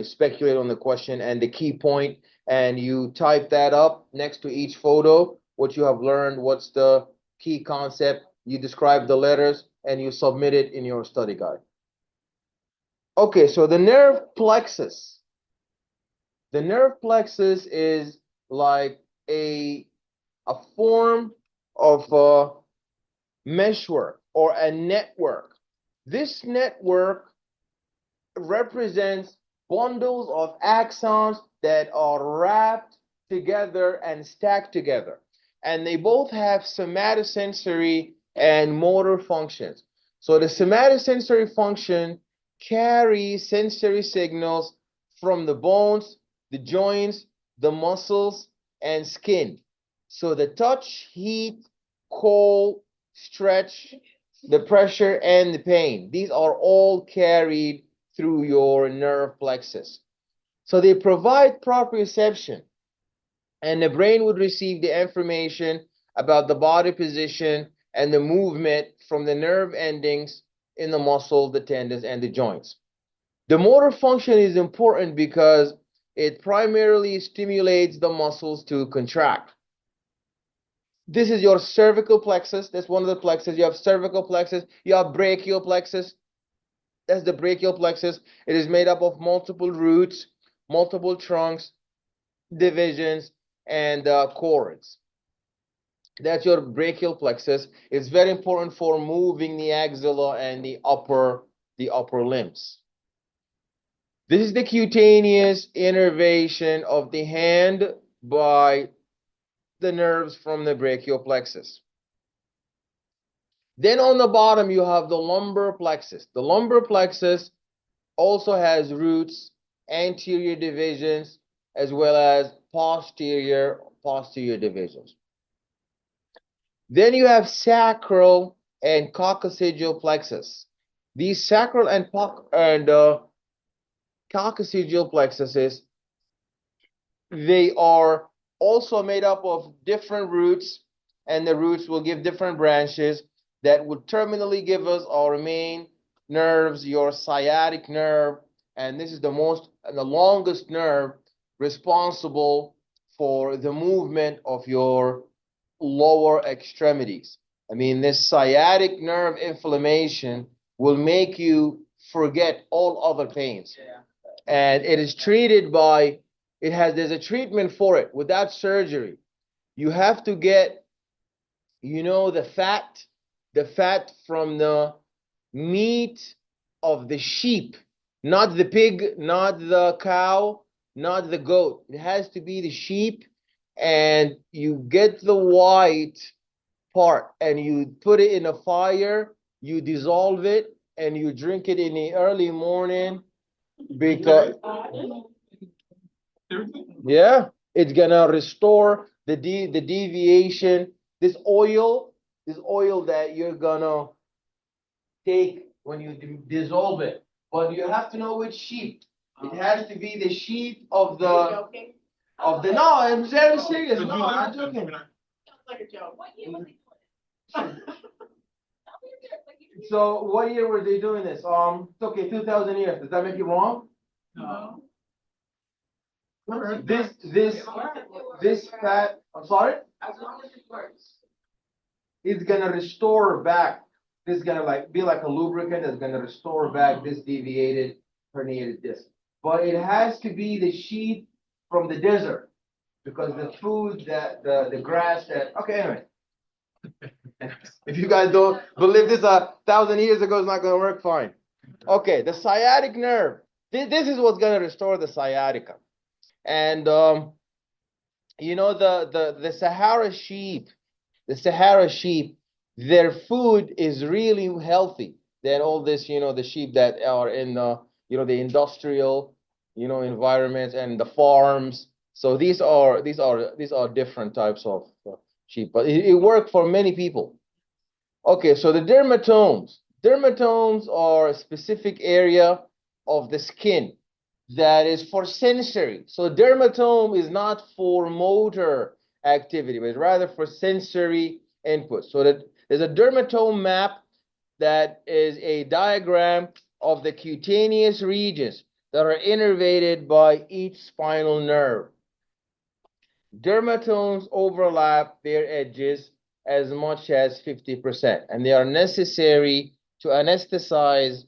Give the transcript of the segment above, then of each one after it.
speculate on the question and the key point, and you type that up next to each photo, what you have learned, what's the key concept, you describe the letters, and you submit it in your study guide. Okay, so the nerve plexus. The nerve plexus is like a form of meshwork or a network. This network represents bundles of axons that are wrapped together and stacked together. And they both have somatosensory and motor functions. So the somatosensory function carries sensory signals from the bones, the joints, the muscles, and skin. So the touch, heat, cold, stretch, the pressure, and the pain, these are all carried through your nerve plexus. So they provide proprioception, and the brain would receive the information about the body position and the movement from the nerve endings in the muscle, the tendons, and the joints. The motor function is important because it primarily stimulates the muscles to contract. This is your cervical plexus. That's one of the plexus. You have cervical plexus. You have brachial plexus. That's the brachial plexus. It is made up of multiple roots, multiple trunks, divisions, and cords. That's your brachial plexus. It's very important for moving the axilla and the upper limbs. This is the cutaneous innervation of the hand by the nerves from the brachial plexus. Then on the bottom, you have the lumbar plexus. The lumbar plexus also has roots, anterior divisions, as well as posterior divisions. Then you have sacral and coccygeal plexus. These sacral and coccygeal plexuses, they are also made up of different roots, and the roots will give different branches that would terminally give us our main nerves, your sciatic nerve, and this is the longest nerve responsible for the movement of your lower extremities. I mean, this sciatic nerve inflammation will make you forget all other pains. Yeah. And it is treated by, there's a treatment for it without surgery. You have to get, the fat from the meat of the sheep, not the pig, not the cow, not the goat. It has to be the sheep, and you get the white part and you put it in a fire, you dissolve it, and you drink it in the early morning because yeah, it's gonna restore the deviation. This oil that you're gonna take when you dissolve it, but you have to know which sheep. It has to be the sheep of the no. I'm very serious. No, I'm not joking. Like a joke. What year was he doing it? So what year were they doing this? It's okay, 2,000 years. Does that make it wrong? No. This fat. I'm sorry. As long as it works. It's gonna restore back. This is gonna be like a lubricant that's gonna restore back this deviated herniated disc. But it has to be the sheep from the desert, because the food that the grass that anyway. If you guys don't believe this 1,000 years ago, it's not gonna work fine. Okay, the sciatic nerve. This is what's gonna restore the sciatica. And the Sahara sheep, their food is really healthy than all this, the sheep that are in the industrial, environments and the farms. So these are different types of sheep, but it worked for many people. Okay, so the dermatomes. Dermatomes are a specific area of the skin that is for sensory. So dermatome is not for motor activity, but rather for sensory input. So that there's a dermatome map that is a diagram of the cutaneous regions that are innervated by each spinal nerve. Dermatomes overlap their edges as much as 50%, and they are necessary to anesthetize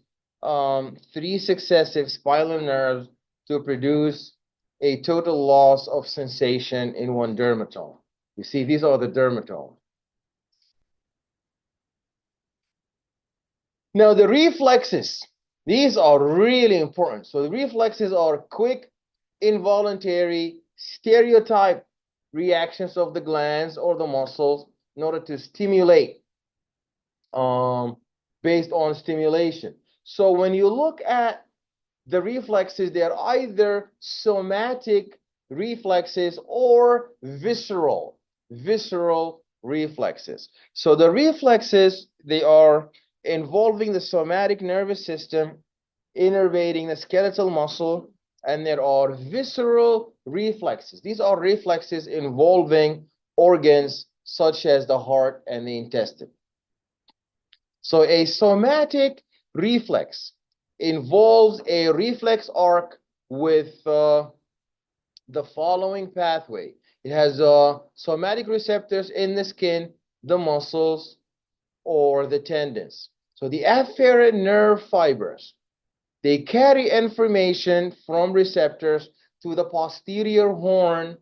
three successive spinal nerves to produce a total loss of sensation in one dermatome. You see, these are the dermatomes. Now, the reflexes, these are really important. So the reflexes are quick, involuntary, stereotype reactions of the glands or the muscles in order to stimulate based on stimulation. So when you look at the reflexes, they are either somatic reflexes or visceral reflexes. So the reflexes, they are involving the somatic nervous system, innervating the skeletal muscle, and there are visceral reflexes. These are reflexes involving organs such as the heart and the intestine. So a somatic reflex involves a reflex arc with the following pathway. It has somatic receptors in the skin, the muscles, or the tendons. So the afferent nerve fibers, they carry information from receptors to the posterior horn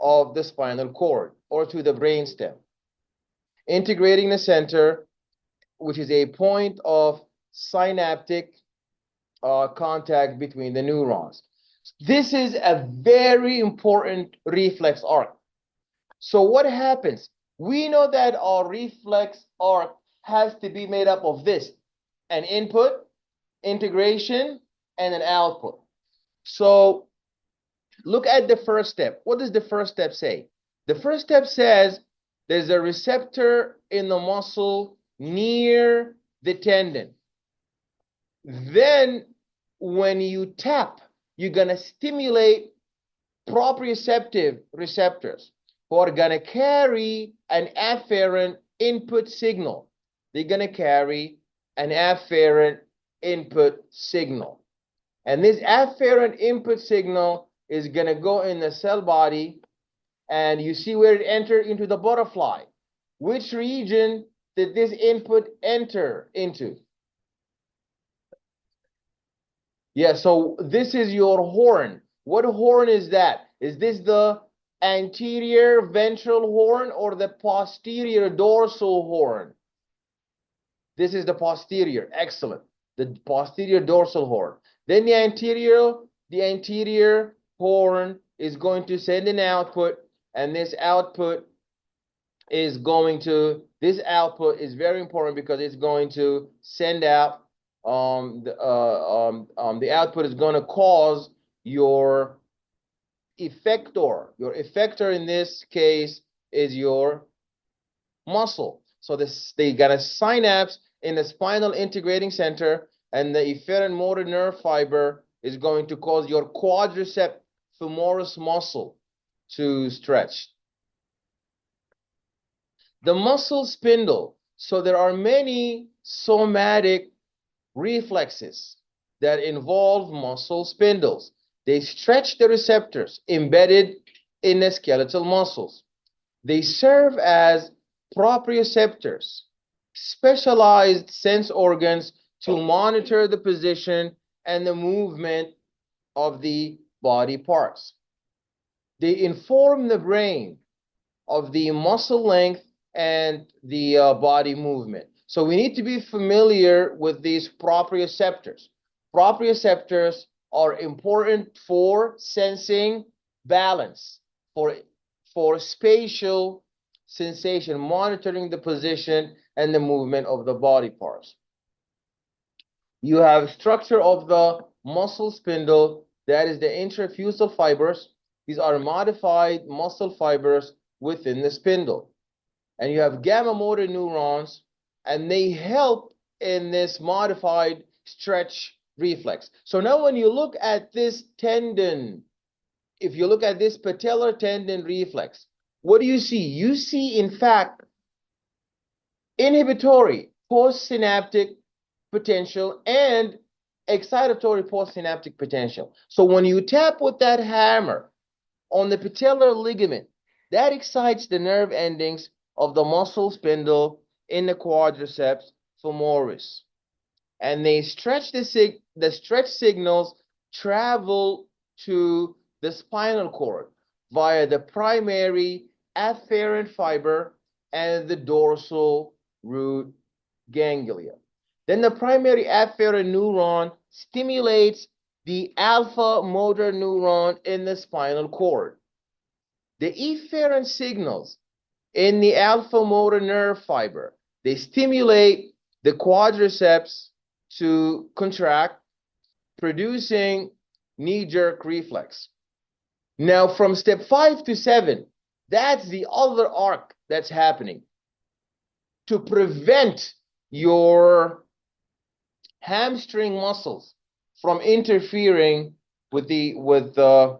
of the spinal cord or to the brainstem, integrating the center, which is a point of synaptic contact between the neurons. This is a very important reflex arc. So what happens? We know that our reflex arc has to be made up of this: an input, integration, and an output. So look at the first step. What does the first step say? The first step says there's a receptor in the muscle near the tendon. Then when you tap, you're going to stimulate proprioceptive receptors who are going to carry an afferent input signal. They're going to carry an afferent input signal. And this afferent input signal is going to go in the cell body, and you see where it entered into the butterfly. Which region did this input enter into? Yeah, so this is your horn. What horn is that? Is this the anterior ventral horn or the posterior dorsal horn? This is the posterior. Excellent. The posterior dorsal horn. Then the anterior horn is going to send an output, and this output is very important because it's going to send out the output is going to cause your effector. Your effector in this case is your muscle. So they got a synapse in the spinal integrating center, and the efferent motor nerve fiber is going to cause your quadriceps femoris muscle to stretch. The muscle spindle. So there are many somatic reflexes that involve muscle spindles. They stretch the receptors embedded in the skeletal muscles. They serve as proprioceptors, specialized sense organs to monitor the position and the movement of the body parts. They inform the brain of the muscle length and the body movement. So we need to be familiar with these proprioceptors. Proprioceptors are important for sensing balance, for spatial sensation, monitoring the position and the movement of the body parts. You have structure of the muscle spindle, that is the intrafusal fibers. These are modified muscle fibers within the spindle. And you have gamma motor neurons, and they help in this modified stretch reflex. So now when you look at this tendon, if you look at this patellar tendon reflex, what do you see? You see, in fact, inhibitory postsynaptic potential and excitatory postsynaptic potential. So when you tap with that hammer on the patellar ligament, that excites the nerve endings of the muscle spindle in the quadriceps femoris. And they stretch the stretch signals travel to the spinal cord via the primary afferent fiber and the dorsal root ganglia. Then the primary afferent neuron stimulates the alpha motor neuron in the spinal cord. The efferent signals in the alpha motor nerve fiber, they stimulate the quadriceps to contract, producing knee-jerk reflex. Now, from step 5 to 7, that's the other arc that's happening to prevent your hamstring muscles from interfering with the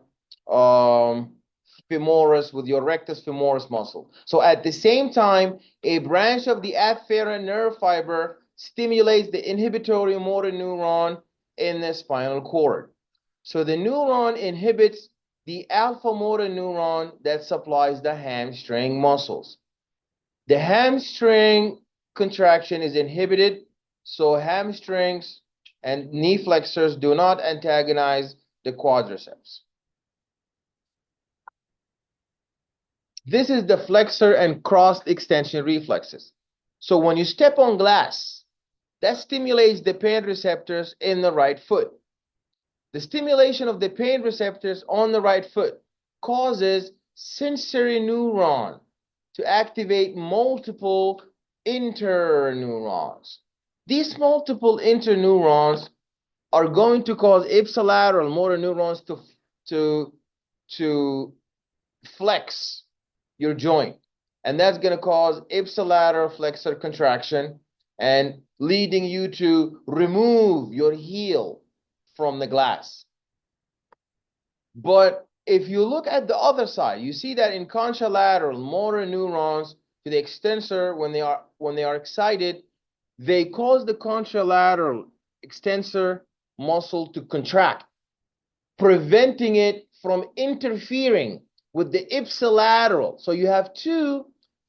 femoris, with your rectus femoris muscle. So at the same time, a branch of the afferent nerve fiber stimulates the inhibitory motor neuron in the spinal cord. So the neuron inhibits the alpha motor neuron that supplies the hamstring muscles. The hamstring contraction is inhibited, so hamstrings and knee flexors do not antagonize the quadriceps. This is the flexor and cross extension reflexes. So when you step on glass, that stimulates the pain receptors in the right foot. The stimulation of the pain receptors on the right foot causes sensory neuron to activate multiple interneurons. These multiple interneurons are going to cause ipsilateral motor neurons to flex your joint, and that's going to cause ipsilateral flexor contraction and leading you to remove your heel from the glass. But if you look at the other side, you see that in contralateral motor neurons to the extensor, when they are excited, they cause the contralateral extensor muscle to contract, preventing it from interfering with the ipsilateral. So you have two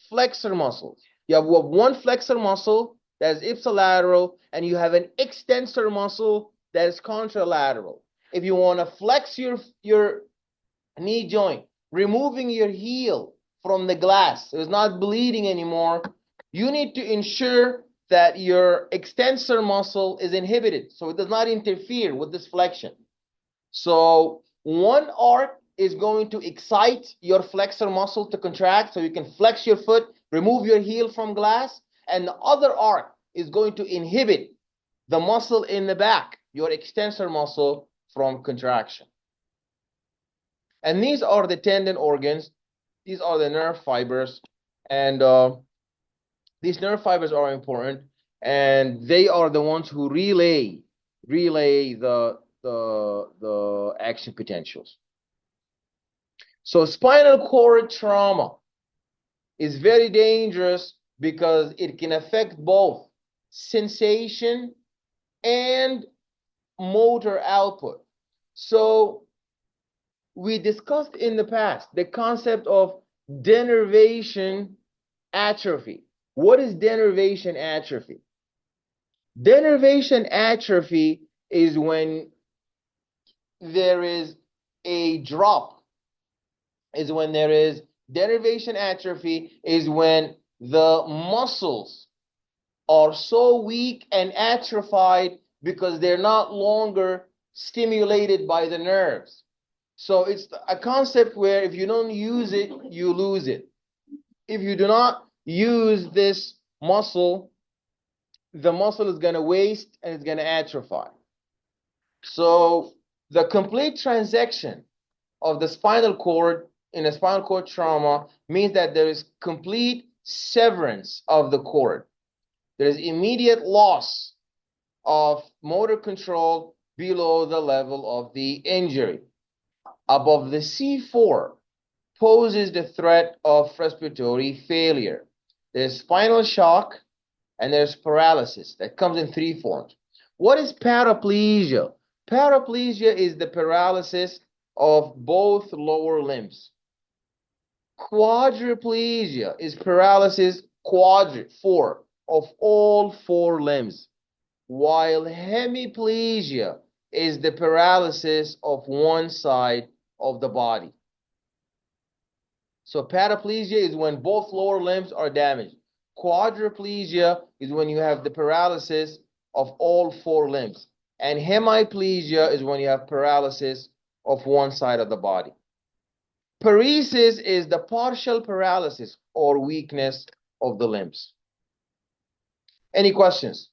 flexor muscles. You have one flexor muscle that is ipsilateral, and you have an extensor muscle that is contralateral. If you want to flex your knee joint, removing your heel from the glass, so it's not bleeding anymore, you need to ensure that your extensor muscle is inhibited, so it does not interfere with this flexion. So one arc is going to excite your flexor muscle to contract so you can flex your foot, remove your heel from glass, and the other arc is going to inhibit the muscle in the back, your extensor muscle, from contraction. And these are the tendon organs, these are the nerve fibers, and these nerve fibers are important, and they are the ones who relay the action potentials. So spinal cord trauma is very dangerous because it can affect both sensation and motor output. So we discussed in the past the concept of denervation atrophy. What is denervation atrophy? Denervation atrophy is when there is a drop, denervation atrophy is when the muscles are so weak and atrophied because they're not longer stimulated by the nerves. So it's a concept where if you don't use it, you lose it. If you do not use this muscle, the muscle is going to waste and it's going to atrophy. So the complete transection of the spinal cord in a spinal cord trauma means that there is complete severance of the cord. There is immediate loss of motor control below the level of the injury. Above the C4 poses the threat of respiratory failure. There's spinal shock and there's paralysis that comes in three forms. What is paraplegia? Paraplegia is the paralysis of both lower limbs. Quadriplegia is paralysis four of all four limbs, while hemiplegia is the paralysis of one side of the body. So paraplegia is when both lower limbs are damaged. Quadriplegia is when you have the paralysis of all four limbs. And hemiplegia is when you have paralysis of one side of the body. Paresis is the partial paralysis or weakness of the limbs. Any questions?